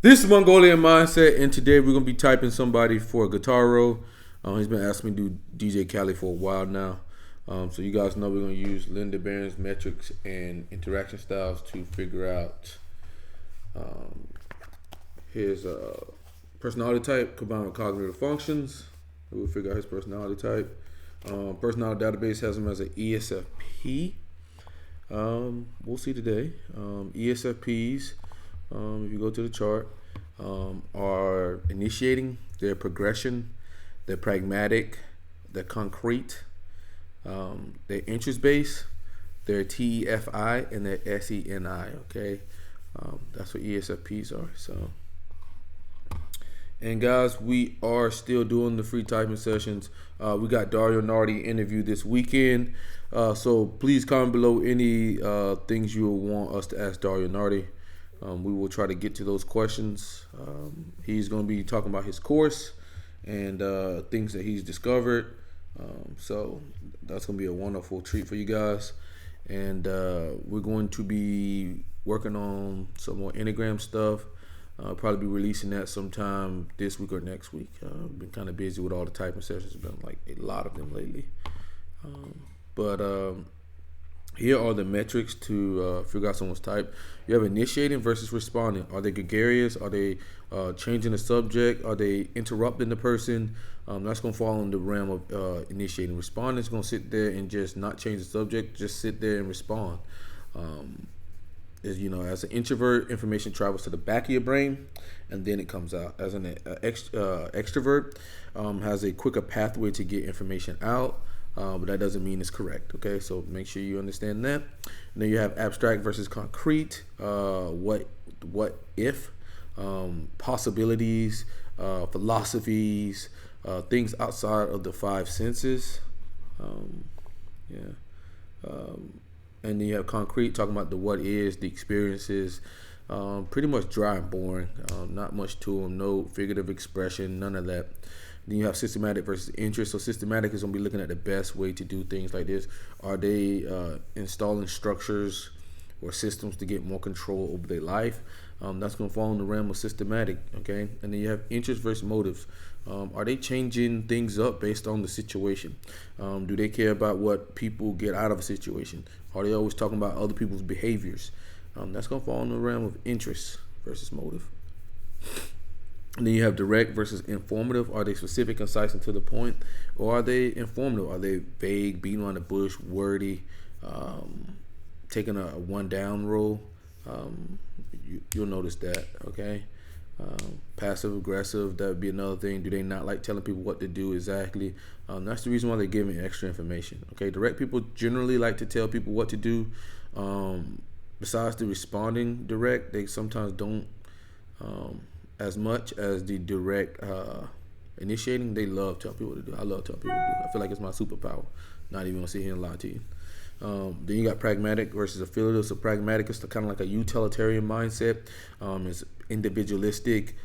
This is Mongolian Mindset, and today we're going to be typing somebody for a guitar role. He's been asking me to do DJ Khaled for a while now. So you guys know we're going to use Linda Barrens metrics and interaction styles to figure out his personality type combined with cognitive functions. We'll figure out his personality type. Personality database has him as an ESFP. We'll see today. ESFPs, if you go to the chart, are initiating, they're progression, they're pragmatic, they're concrete, they're interest based, they're TEFI, and they're SENI. Okay, that's what ESFPs are. So, and guys, we are still doing the free typing sessions. We got Dario Nardi interview this weekend. So please comment below any things you will want us to ask Dario Nardi. We will try to get to those questions. He's going to be talking about his course and things that he's discovered. So that's going to be a wonderful treat for you guys. And we're going to be working on some more Enneagram stuff. Probably be releasing that sometime this week or next week. Been kind of busy with all the typing sessions. Been like a lot of them lately. But here are the metrics to figure out someone's type. You have initiating versus responding. Are they gregarious? Are they changing the subject? Are they interrupting the person? That's going to fall in the realm of initiating. Responding is going to sit there and just not change the subject, just sit there and respond. As an introvert, information travels to the back of your brain and then it comes out. As an extrovert, has a quicker pathway to get information out. But that doesn't mean it's correct. Okay, so make sure you understand that. And then you have abstract versus concrete. What if, possibilities, philosophies, things outside of the five senses. And then you have concrete, talking about the what is, the experiences. Pretty much dry and boring. Not much to them. No figurative expression. None of that. Then you have systematic versus interest. So systematic is going to be looking at the best way to do things like this. Are they installing structures or systems to get more control over their life? That's going to fall in the realm of systematic. Okay, and then you have interest versus motives. Are they changing things up based on the situation? Do they care about what people get out of a situation? Are they always talking about other people's behaviors? That's going to fall in the realm of interest versus motive. And then you have direct versus informative. Are they specific, concise, and to the point? Or are they informative? Are they vague, beating around the bush, wordy, taking a one-down role? You'll notice that, okay? Passive aggressive, that would be another thing. Do they not like telling people what to do exactly? That's the reason why they're giving extra information. Okay, direct people generally like to tell people what to do. Besides the responding direct, they sometimes don't as much as the direct initiating. They love telling people what to do. I love telling people what to do. I feel like it's my superpower. Not even gonna sit here and lie to you. Then you got pragmatic versus affiliative. So pragmatic is kind of like a utilitarian mindset. It's individualistic.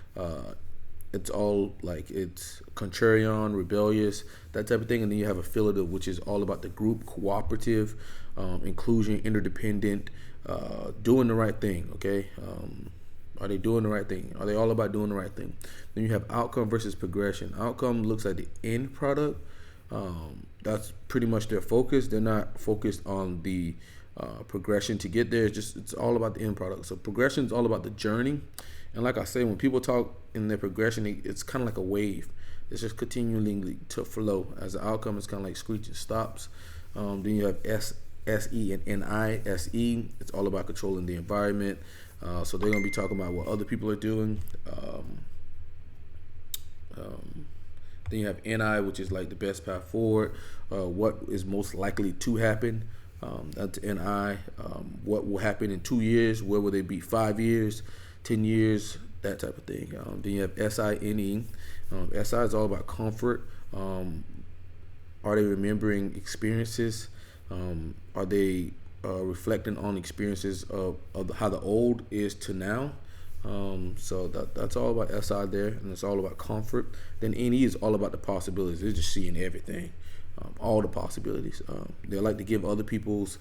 It's all like it's contrarian, rebellious, that type of thing. And then you have affiliative, which is all about the group, cooperative, inclusion, interdependent, doing the right thing. Okay. Are they doing the right thing? Are they all about doing the right thing? Then you have outcome versus progression. Outcome looks at the end product. That's pretty much their focus. They're not focused on the progression to get there. It's all about the end product. So progression is all about the journey. And like I say, when people talk in their progression, it's kind of like a wave. It's just continuing to flow. As the outcome, it's kind of like screeching stops. Then you have SE and NI. SE, it's all about controlling the environment. So they're going to be talking about what other people are doing. Then you have NI, which is like the best path forward. What is most likely to happen? That's NI. What will happen in 2 years? Where will they be 5 years, 10 years? That type of thing. Then you have SINE. SI is all about comfort. Are they remembering experiences? Are they reflecting on experiences of how the old is to now? So that's all about SI there, and it's all about comfort. Then NE is all about the possibilities. They're just seeing everything, all the possibilities. They like to give other people's,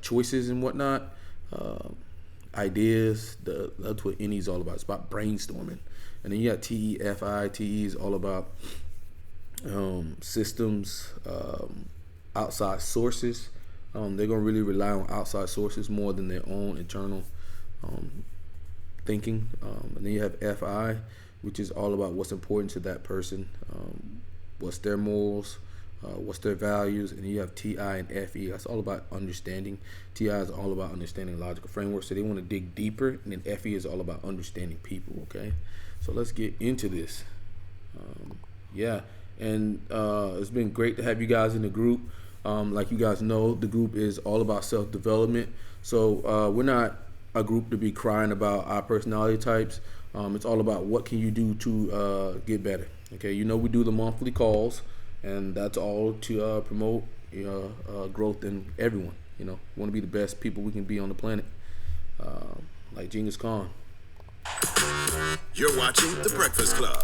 choices and whatnot. ideas. That's what NE is all about. It's about brainstorming. And then you got TEFI. TE is all about systems, outside sources. They're going to really rely on outside sources more than their own internal thinking. And then you have FI, which is all about what's important to that person, what's their morals, what's their values. And then you have TI and FE. That's all about understanding. TI is all about understanding logical frameworks, so they want to dig deeper. And then FE is all about understanding people. Okay, so let's get into this. And it's been great to have you guys in the group. Like you guys know, the group is all about self-development. So we're not a group to be crying about our personality types. It's all about what can you do to get better. Okay, you know, we do the monthly calls, and that's all to promote growth in everyone. You know, we want to be the best people we can be on the planet, like Genghis Khan. You're watching The Breakfast Club.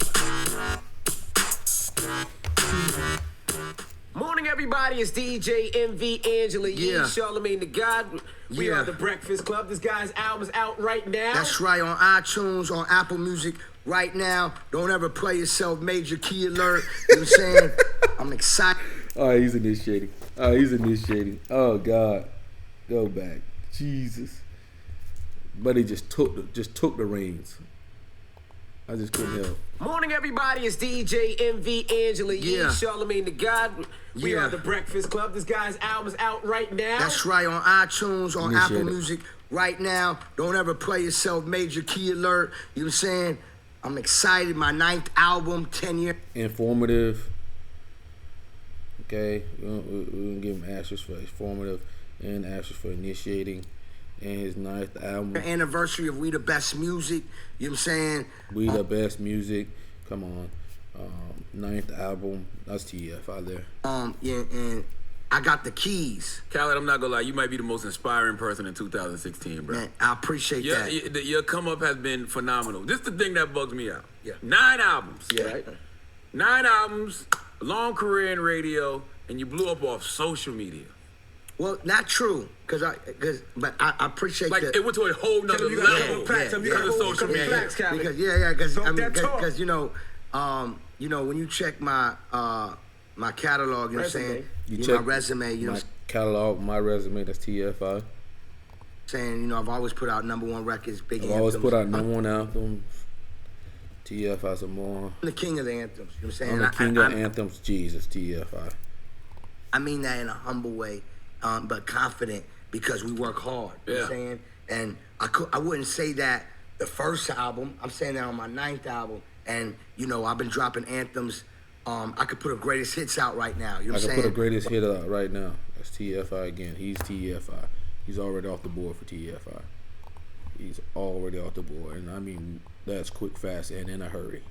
Morning, everybody. It's DJ MV Angela Yee, Charlamagne the God. We are The Breakfast Club. This guy's album is out right now. That's right, on iTunes, on Apple Music right now. Don't ever play yourself. Major key alert. You know what I'm saying? I'm excited. All right, he's initiating. Oh God, go back, Jesus. But he just took the reins. I just couldn't help. Morning, everybody. It's DJ MV Angela Yee, Charlamagne the God. We are The Breakfast Club. This guy's album is out right now. That's right, on iTunes, on Apple Music right now. Don't ever play yourself. Major key alert. You know what I'm saying? I'm excited. My 9th album, 10 years. Informative. Okay, we're gonna give him ashes for informative and ashes for initiating. And his 9th album. Anniversary of We the Best Music. You know what I'm saying? We the Best Music. Come on. 9th album. That's TF out there. And I got the keys. Khaled, I'm not gonna lie, you might be the most inspiring person in 2016, bro. Man, I appreciate that. Your come up has been phenomenal. This is the thing that bugs me out. Yeah. 9 albums. Yeah. Right? 9 albums, long career in radio, and you blew up off social media. Well, not true, but I appreciate like that. It went to a whole nother level because of social media. Because you know, when you check my my catalog, you know what I'm saying, my resume, you know, my catalog, my resume, that's TFI. Saying, you know, I've always put out #1 records, big anthems. I've always put out #1 albums. TFI some more. I'm the king of the anthems. You know what I'm saying? I'm the king of anthems. Jesus, TFI. I mean that in a humble way. But confident because we work hard. You know what I'm saying? And I wouldn't say that the first album. I'm saying that on my 9th album. And, you know, I've been dropping anthems. I could put a greatest hits out right now. You know what I'm saying? I could put a greatest hit out right now. That's TFI again. He's TFI. He's already off the board for TFI. He's already off the board. And I mean, that's quick, fast, and in a hurry.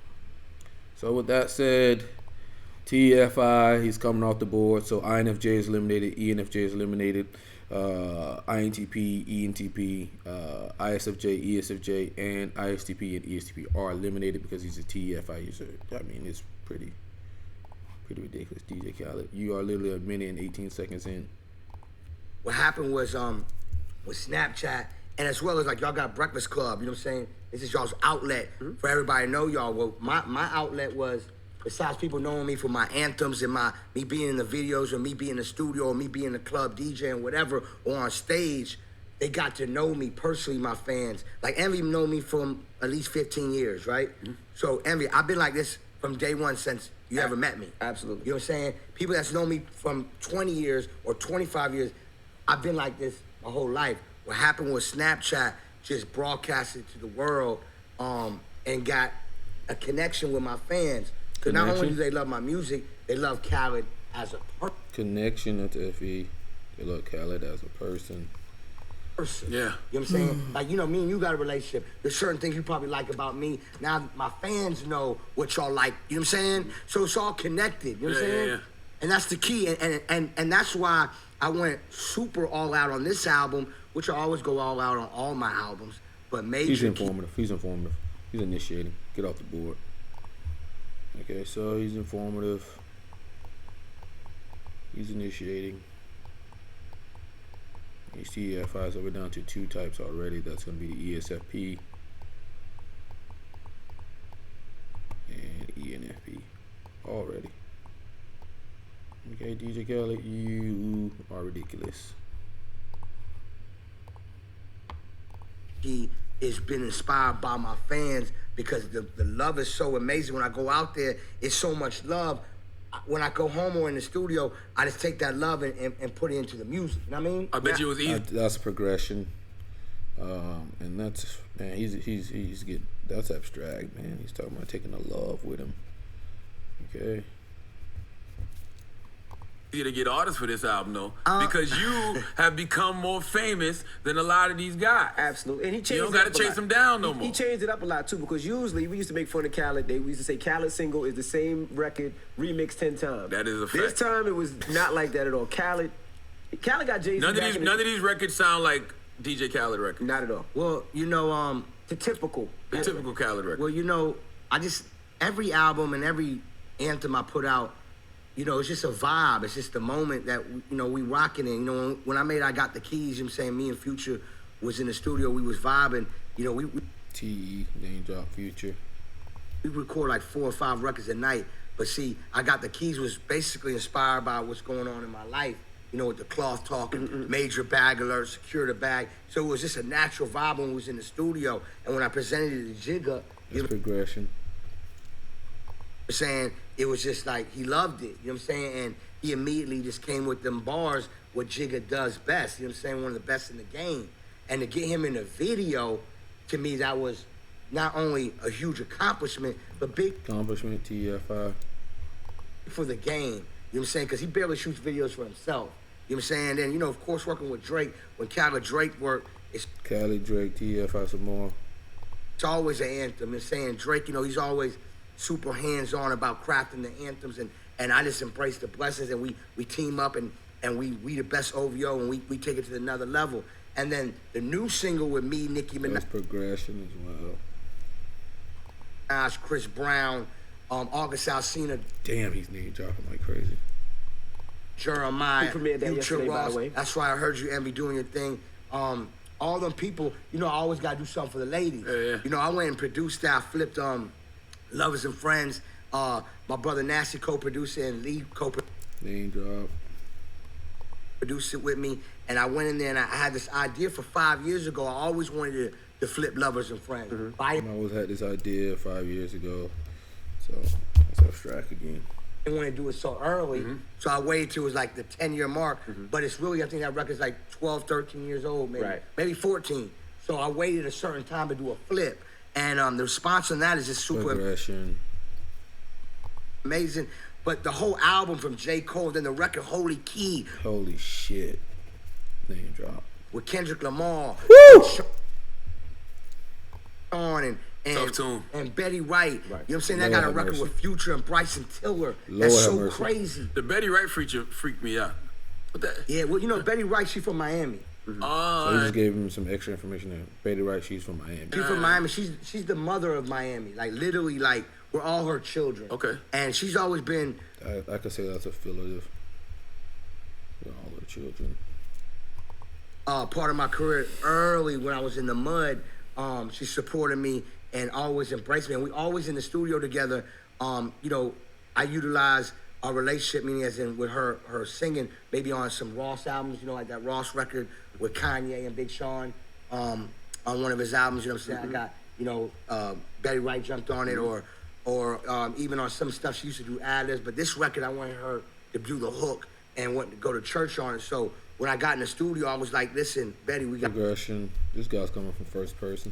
So with that said, TFI, he's coming off the board. So INFJ is eliminated, ENFJ is eliminated, INTP, ENTP, ISFJ, ESFJ, and ISTP and ESTP are eliminated because he's a TFI user. I mean, it's pretty ridiculous. DJ Khaled, you are literally a minute and 18 seconds in. What happened was with Snapchat, and as well as like y'all got Breakfast Club, you know what I'm saying? This is y'all's outlet for everybody to know y'all. Well, my outlet was, besides people knowing me for my anthems and me being in the videos or me being in the studio or me being in the club DJing, whatever, or on stage, they got to know me personally, my fans. Like Envy know me from at least 15 years, right? So Envy, I've been like this from day one since you ever met me. Absolutely. You know what I'm saying? People that's known me from 20 years or 25 years, I've been like this my whole life. What happened was Snapchat just broadcasted to the world and got a connection with my fans. Because not only do they love my music, they love Khaled as a person. Connection to FE. They love Khaled as a person. Yeah. You know what I'm saying? Like, you know, me and you got a relationship. There's certain things you probably like about me. Now my fans know what y'all like. You know what I'm saying? So it's all connected. You know what I'm saying? And that's the key. And that's why I went super all out on this album, which I always go all out on all my albums. But major. He's informative. He's initiating. Get off the board. Okay, so he's informative. He's initiating. These TFI, so we're down to 2 types already. That's going to be the ESFP and ENFP already. Okay, DJ Khaled, you are ridiculous. He has been inspired by my fans because the love is so amazing. When I go out there, it's so much love. When I go home or in the studio, I just take that love and put it into the music. You know what I mean? I bet you it was easy. That's progression. And that's, man, he's getting, that's abstract, man. He's talking about taking the love with him. Okay. To get artists for this album though, because you have become more famous than a lot of these guys. Absolutely, and he changed. You don't got to chase them down no more. He changed it up a lot too, because usually we used to make fun of Khaled. We used to say Khaled single is the same record remixed 10 times. That is a fact. This time it was not like that at all. Khaled got Jay-Z. None of these records sound like DJ Khaled records. Not at all. Well, you know, The typical Khaled record. well, you know, every album and every anthem I put out, you know, it's just a vibe. It's just the moment that, you know, we rocking it. You know, when I made I Got the Keys, you know what I'm saying, me and Future was in the studio, we was vibing. You know, we T, name drop Future. we record like 4 or 5 records a night. But see, I Got the Keys was basically inspired by what's going on in my life. You know, with the cloth talking, major bag alert, secure the bag. So it was just a natural vibe when we was in the studio. And when I presented it to Jigga, That's progression. saying it was just like he loved it, you know what I'm saying? And he immediately just came with them bars, what Jigga does best, you know what I'm saying? One of the best in the game. And to get him in a video, to me, that was not only a huge accomplishment, but big Accomplishment, TFI. for the game, you know what I'm saying? Because he barely shoots videos for himself, you know what I'm saying? And then, you know, of course, working with Drake, when Khaled Drake worked, it's Khaled, Drake, TFI, some more. always an anthem. And saying Drake, you know, he's always super hands-on about crafting the anthems, and I just embrace the blessings, and we team up and we the best OVO, and we take it to another level. And then the new single with me, Nicki That's Minaj, progression as well. Chris Brown, August Alsina, Damn, he's name dropping like crazy. Jeremiah, Who premiered that Future yesterday, by Ross. the way. That's why I heard you, Envy, doing your thing. All them people, you know, I always gotta do something for the ladies. Yeah. You know, I went and produced that. I flipped Lovers and Friends. My brother Nasty co-producer and Lee Name drop. produced it with me, and I went in there and I had this idea for 5 years ago. I always wanted to flip Lovers and Friends. I always had this idea 5 years ago, so it's abstract again. I didn't want to do it so early, so I waited till it was like the 10-year mark, but it's really, I think that record's like 12, 13 years old, maybe, Right. maybe 14. So I waited a certain time to do a flip, and the response on that is just super Progression. amazing. But the whole album from J. Cole, then the record Holy Key Holy shit. Name drop. with Kendrick Lamar, Sean Tough tune. and Betty Wright. You know what I'm saying? Lord I got a have record mercy. with Future and Bryson Tiller. Lord That's have so mercy. crazy. The Betty Wright feature freaked me out. What that? Yeah, well, you know, Betty Wright, she from Miami. So we just gave him some extra information there. Betty Wright, she's from Miami. She's from Miami. She's the mother of Miami. Like, literally, like, we're all her children. Okay. And she's always been I could say that's affiliative. With all the children. part of my career early when I was in the mud. She supported me and always embraced me. And we always in the studio together. You know, I utilize our relationship, meaning as in with her singing, maybe on some Ross albums, you know, like that Ross record with Kanye and Big Sean on one of his albums, you know what I'm saying? I got, you know, Betty Wright jumped on it, or even on some stuff she used to do ad-libs, but this record I wanted her to do the hook and want to go to church on it. So when I got in the studio, I was like, listen, Betty, we got Progression. This guy's coming from first person.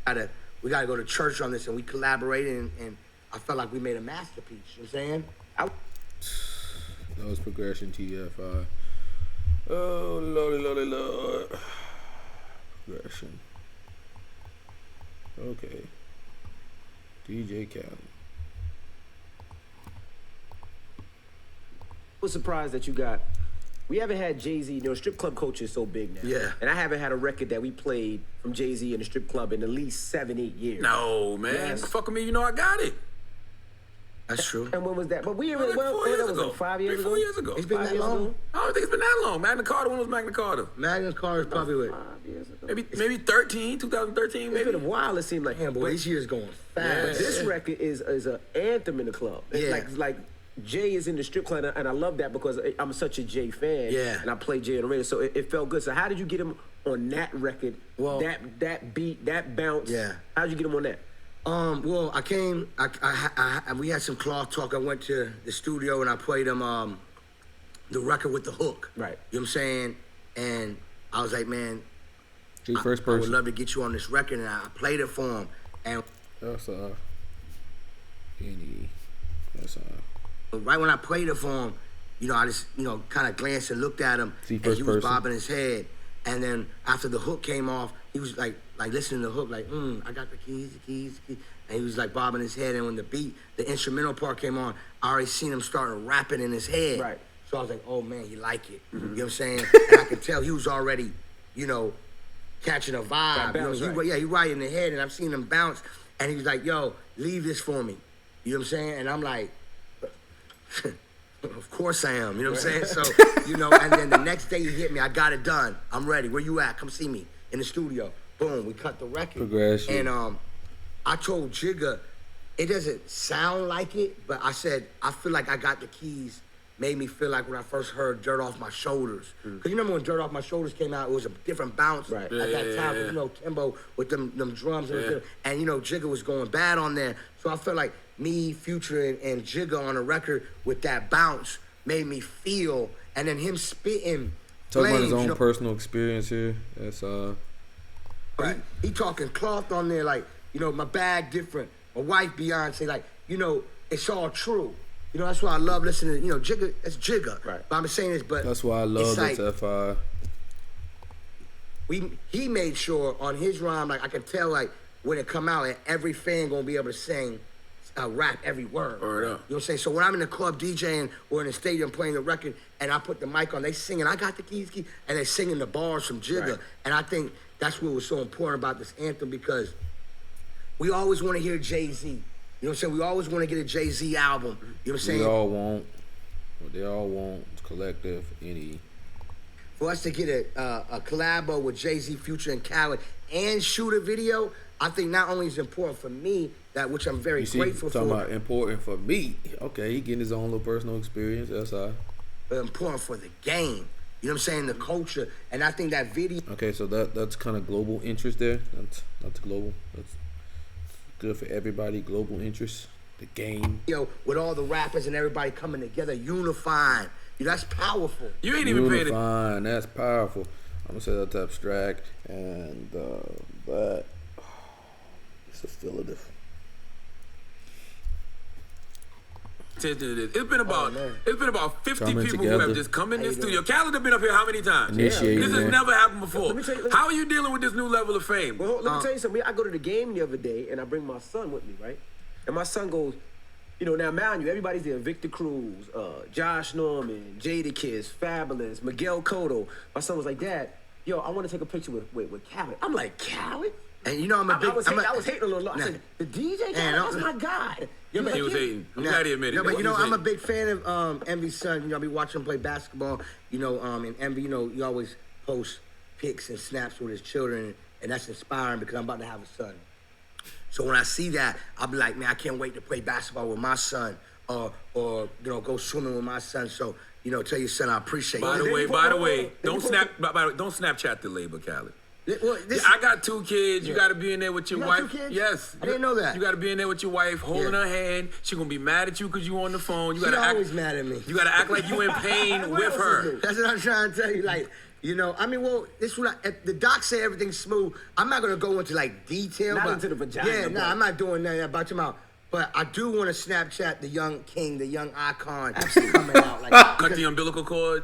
to go to church on this, and we collaborated, and I felt like we made a masterpiece, you know what I'm saying? That was progression, TFI. Oh, lordy, lordy, lord. Progression. Okay. DJ Khaled. I was surprised that you got. We haven't had Jay-Z, you know, strip club culture is so big now. Yeah. And I haven't had a record that we played from Jay-Z in the strip club in at least 7-8 years. No, man. Yes. Fuck with me, you know I got it. That's true. And when was that? But we Like 4 years ago. 5 years ago. 4 years ago. It's been that long? I don't think it's been that long. Magna Carta, when was Magna Carta? Magna Carta is probably what? 5 years ago. Maybe 2013, It's maybe. been a while, it seemed like. Damn, boy, these years going fast. But this record is an anthem in the club. It's Yeah. like Jay is in the strip club, and I love that because I'm such a Jay fan. Yeah. And I play Jay on the radio, so it felt good. So how did you get him on that record? Well- that beat, that bounce. Yeah. How did you get him on that? Well, I came. We had some cloth talk. I went to the studio and I played him the record with the hook. Right. You know what I'm saying? And I was like, man, G first I would person. love to get you on this record, and I played it for him. And That's any. That's right when I played it for him, you know, I just, you know, kind of glanced and looked at him, See, and first he was person. bobbing his head. And then after the hook came off, he was like listening to the hook, like, I got the keys. And he was like bobbing his head. And when the instrumental part came on, I already seen him starting rapping in his head. Right. So I was like, oh man, he like it. Mm-hmm. You know what I'm saying? And I could tell he was already, you know, catching a vibe. bounce, You know, right. he right in the head, and I've seen him bounce. And he was like, yo, leave this for me. You know what I'm saying? And I'm like, of course I am. You know what I'm saying? So, you know, and then the next day he hit me. I got it done. I'm ready. Where you at? Come see me in the studio. Boom, we cut the record. Progression. And I told Jigga, it doesn't sound like it, but I said, I feel like I got the keys. Made me feel like when I first heard Dirt Off My Shoulders. Because you remember when Dirt Off My Shoulders came out, it was a different bounce Right. at that time. Yeah. You know, Timbo with them drums. And, you know, Jigga was going bad on there. So I felt like me, Future, and Jigga on a record with that bounce made me feel. And then him spitting. talking about his flames, own you know, personal experience here. That's Right. He talking cloth on there, like, you know, my bag different. My wife Beyonce, like, you know, it's all true. You know, that's why I love listening to, you know, Jigga, that's Jigga. Right. But I'm saying this, but that's why I love it's like, this FI. he made sure on his rhyme, like I can tell, like when it come out, and every fan gonna be able to sing, rap every word. Word up. You know what I'm saying? So when I'm in the club DJing or in the stadium playing the record, and I put the mic on, they singing, I got the keys, and they singing the bars from Jigga. Right. And I think that's what was so important about this anthem, because we always want to hear Jay-Z. You know what I'm saying? We always want to get a Jay-Z album. You know what I'm saying? We all want what they all want. Collective, any. For us to get a collabo with Jay-Z, Future, and Khaled and shoot a video, I think not only is it important for me, that which I'm very You see, grateful talking for, about important for me. Okay, he getting his own little personal experience. That's but important for the game. You know what I'm saying? The culture. And I think that video, okay. So that's kind of global interest there. That's global. That's good for everybody. Global interest. The game. with all the rappers and everybody coming together, unifying, that's powerful. You ain't even paying it. Unifying. That's powerful. I'm gonna say that's abstract, and but it's a affiliative. Attention to this. It's been about 50 Coming people who together. have just come in this studio. Khaled have been up here how many times? Initiating This has that. never happened before. Let me tell you- How are you dealing with this new level of fame? Well, let me tell you something. I go to the game the other day, and I bring my son with me, right? And my son goes, you know, now mind you, everybody's there. Victor Cruz, Josh Norman, Jadakiss, Fabulous, Miguel Cotto. My son was like, Dad, yo, I want to take a picture with Khaled. I'm like, Khaled? And you know I'm a big... I was hating a little. I said, the DJ Khaled, that's my guy. He was hating. I'm glad he admitted No, that. but you know, He was I'm a hating. big fan of Envy's son. You know, I be watching him play basketball. You know, and Envy, you know, he always posts pics and snaps with his children, and that's inspiring because I'm about to have a son. So when I see that, I'll be like, man, I can't wait to play basketball with my son, or you know, go swimming with my son. So, you know, tell your son I appreciate By it. the way, don't Well, don't Snapchat the label, Khaled. this, I got 2 kids. You got to be in there with your You got wife. 2 kids? Yes. I didn't know that. You got to be in there with your wife, holding Yeah. her hand. She gonna be mad at you because you on the phone. You She gotta act. always mad at me. You gotta act like you in pain What with else her. is new? That's what I'm trying to tell you. Like, you know, I mean, well, this what if the doc say everything's smooth. I'm not gonna go into like detail. Not but, into the vagina, Yeah, but- nah, I'm not doing that about your mouth. But I do want to Snapchat the young king, the young icon coming out. Like, Cut because- the umbilical cord.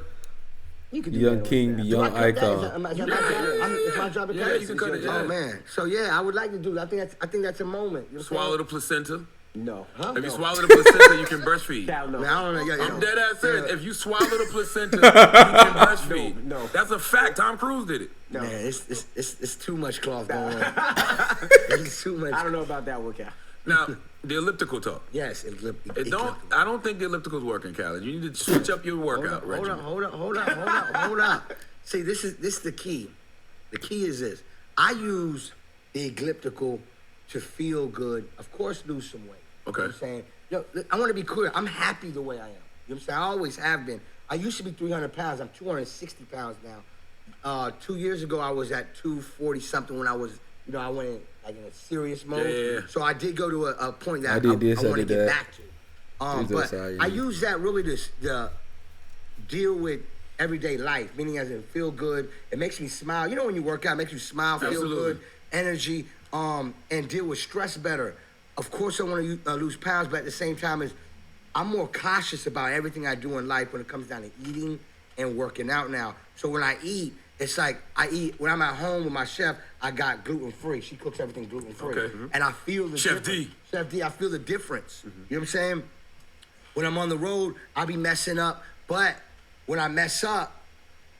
You can do Young that on king, the Snap. young Do I cut that? icon. It's my job to Yeah, cut it? you can cut it, yeah. Oh man, so yeah, I would like to do that. I think that's a moment. You know what I'm Swallow the placenta. No. If you swallow the placenta, you can breastfeed. Cal, no. saying? Man, I don't know. Yeah, I'm dead ass serious. Yeah. If you swallow the placenta, you can breastfeed. No. That's a fact. Tom Cruise did it. No. Man, it's too much cloth going on. It's too much. I don't know about that one, Cal. Now, the elliptical talk. Yes, I don't think the elliptical's working, Khaled. You need to switch up your workout regimen. Hold up. See, this is the key. The key is this. I use the elliptical to feel good. Of course, lose some weight. Okay. You know what I'm saying? Yo, I want to be clear. I'm happy the way I am. You know what I'm saying? I always have been. I used to be 300 pounds. I'm 260 pounds now. 2 years ago, I was at 240 something when I was, I went in like in a serious mode. Yeah. So I did go to a point that I did this, want to get that. back to. But I use that really to deal with everyday life, meaning as in feel good. It makes me smile. You know when you work out, it makes you smile, feel good, energy, and deal with stress better. Of course, I want to lose pounds, but at the same time, I'm more cautious about everything I do in life when it comes down to eating and working out now. So when I eat, it's like I eat, when I'm at home with my chef, I got gluten-free. She cooks everything gluten-free. Okay. And I feel the difference. Chef D, I feel the difference. You know what I'm saying? When I'm on the road, I be messing up. But when I mess up,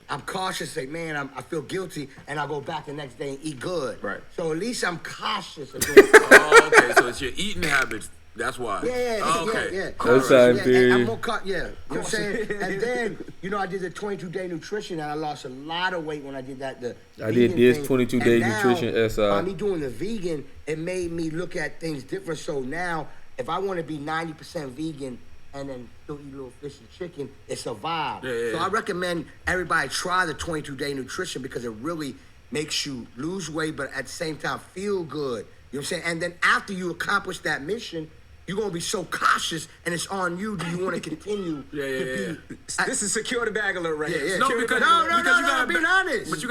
I'm cautious, say, man, I feel guilty, and I go back the next day and eat good. Right. So at least I'm cautious of doing it. Oh, okay. So it's your eating habits. That's why. Yeah. theory. I'm more you know what I'm saying? And then, I did the 22-day nutrition, and I lost a lot of weight when I did that. I did this 22-day nutrition SI. By me doing the vegan, it made me look at things different. So now, if I want to be 90% vegan and then still eat a little fish and chicken, it's a vibe. Yeah. So I recommend everybody try the 22-day nutrition because it really makes you lose weight, but at the same time feel good. You know what I'm saying? And then after you accomplish that mission, you're going to be so cautious, and it's on you. Do you want to continue to be... This is secure the bag alert right here. Yeah. No, because I'm being honest. But you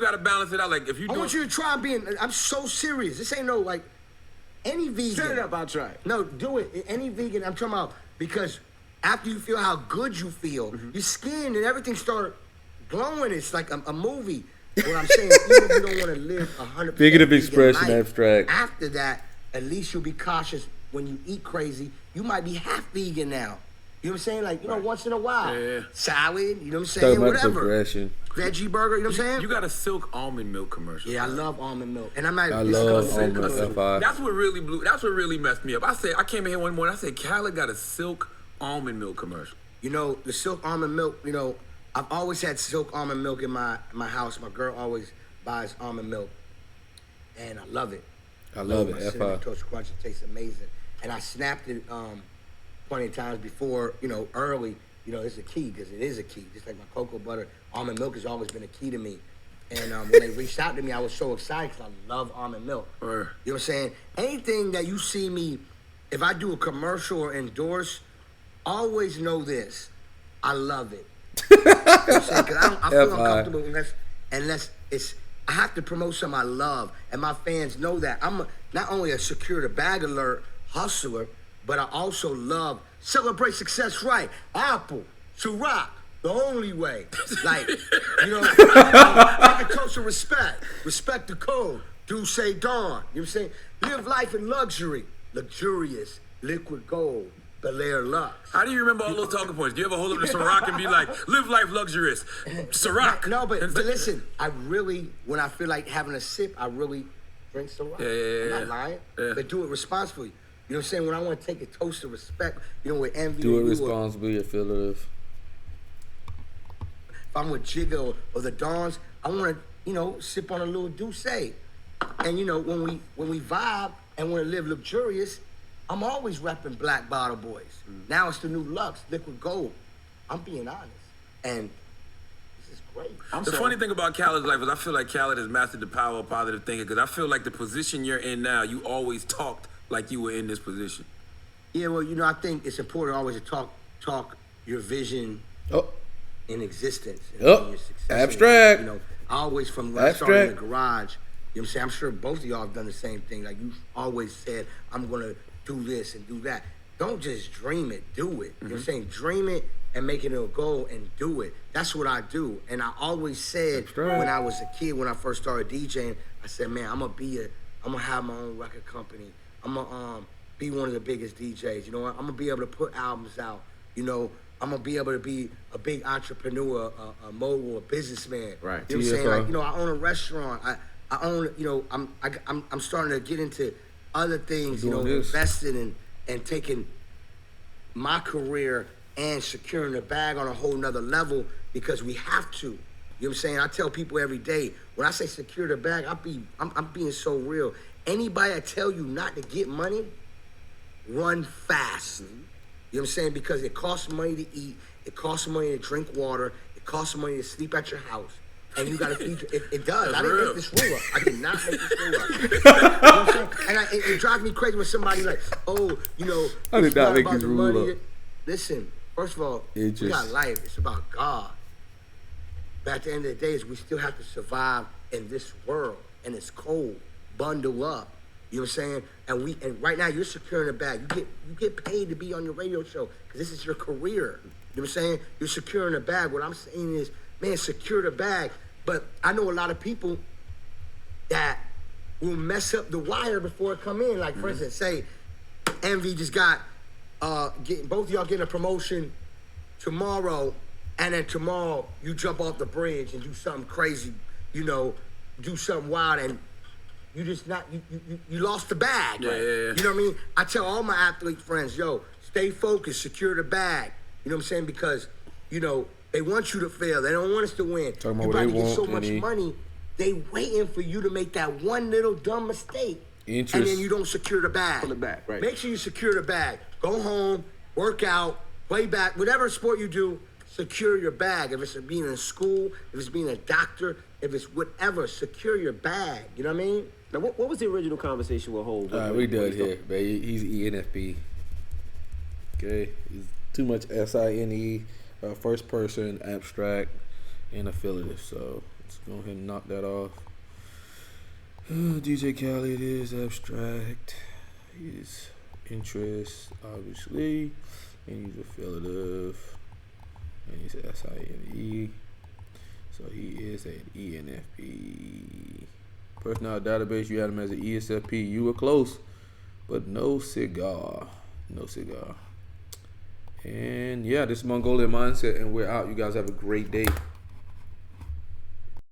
gotta balance it out. Like if you I want you to try I'm so serious. This ain't no, like, any vegan. Set it up, I'll try it. No, do it. Any vegan, I'm talking about, because after you feel how good you feel, your skin and everything start glowing. It's like a movie. What I'm saying, even if you don't want to live 100% Figurative vegan expression, life, abstract. After that, at least you'll be cautious when you eat crazy. You might be half vegan now. You know what I'm saying? Like, once in a while. Yeah. Salad, you know what I'm saying? Talking about Whatever. progression. Veggie burger, you know what I'm saying? You got a silk almond milk commercial. Yeah, I love almond milk. And I'm not... I love almond milk. That's what really messed me up. I came in here one morning, I said, Khaled got a silk almond milk commercial. The silk almond milk, I've always had silk almond milk in my house. My girl always buys almond milk. And I love it. I love it. Cinnamon Toast Crunch, it tastes amazing. And I snapped it plenty of times before, early. It's a key, because it is a key. Just like my cocoa butter, almond milk has always been a key to me. And when they reached out to me, I was so excited because I love almond milk. You know what I'm saying? Anything that you see me, if I do a commercial or endorse, always know this. I love it. You know what I'm saying? Because I feel uncomfortable unless it's... I have to promote something I love, and my fans know that. I'm not only a secure the bag alert hustler, but I also love celebrate success right. Apple, Ciroc, the only way. Like, take a toast of respect. Respect the code. Do say dawn. You know what I'm saying? Live life in luxury. Luxurious, liquid gold. Belair Lux. How do you remember all those talking points? Do you ever hold up the Ciroc and be like, live life luxurious? Ciroc. No, but listen, I really, when I feel like having a sip, I really drink Ciroc. I'm not lying. But do it responsibly. You know what I'm saying? When I want to take a toast of respect, with envy. Do it responsibly, affiliative. If I'm with Jigga or the Dons, I want to, sip on a little Douce. And, when we vibe and want to live luxurious, I'm always repping Black Bottle Boys. Now it's the new Lux, Liquid Gold. I'm being honest. And this is great. The funny thing about Khaled's life is I feel like Khaled has mastered the power of positive thinking, because I feel like the position you're in now, you always talked like you were in this position. Yeah, well, I think it's important always to talk your vision in existence. Your success. Abstract. I always, from when I started in the garage, you know what I'm saying? I'm sure both of y'all have done the same thing. Like, you always said, I'm going to do this and do that. Don't just dream it, do it. You know what I'm saying? Dream it and make it a goal and do it. That's what I do. And I always said when I was a kid, when I first started DJing, I said, man, I'm gonna have my own record company. I'm gonna be one of the biggest DJs. You know what? I'm gonna be able to put albums out. I'm gonna be able to be a big entrepreneur, a mogul, a businessman. Right. You know what I'm saying? Like, I own a restaurant. I own, I'm starting to get into other things, Doing this. investing and taking my career and securing the bag on a whole nother level because we have to. You know what I'm saying? I tell people every day, when I say secure the bag, I'm being so real. Anybody that tell you not to get money, run fast. You know what I'm saying? Because it costs money to eat, it costs money to drink water, it costs money to sleep at your house. And you gotta feed it does. I didn't make this rule up. I did not make this rule up. You know what I'm saying? And it drives me crazy when somebody like, oh, I did it's not make about this the rule money. up. Listen, first of all, we got life. It's about God. But at the end of the day, we still have to survive in this world, and it's cold. Bundle up. You know what I'm saying? And right now you're securing the bag. You get paid to be on your radio show because this is your career. You know what I'm saying? You're securing the bag. What I'm saying is, man, secure the bag. But I know a lot of people that will mess up the wire before it come in. Like, for instance, say Envy just got both of y'all getting a promotion tomorrow, and then tomorrow you jump off the bridge and do something crazy, do something wild, and you just you lost the bag. Yeah, right? yeah. You know what I mean? I tell all my athlete friends, stay focused, secure the bag. You know what I'm saying? Because, they want you to fail. They don't want us to win. Talking about You what about they to get so want, much and money, they waiting for you to make that one little dumb mistake. And then you don't secure the bag. Pull it back, right. Make sure you secure the bag. Go home, work out, play back, whatever sport you do, secure your bag. If it's being in school, if it's being a doctor, if it's whatever, secure your bag. You know what I mean? Now, what was the original conversation with Hov? We done here, man. He's enfp. Okay, he's too much SINE, first person, abstract, and affiliative. So let's go ahead and knock that off. DJ Khaled is abstract. He's interest, obviously, and he's affiliative, and he's SINE. So he is an ENFP. Personality database, you had him as an ESFP. You were close, but no cigar. No cigar. And yeah, this is Mongolian Mindset, and we're out. You guys have a great day.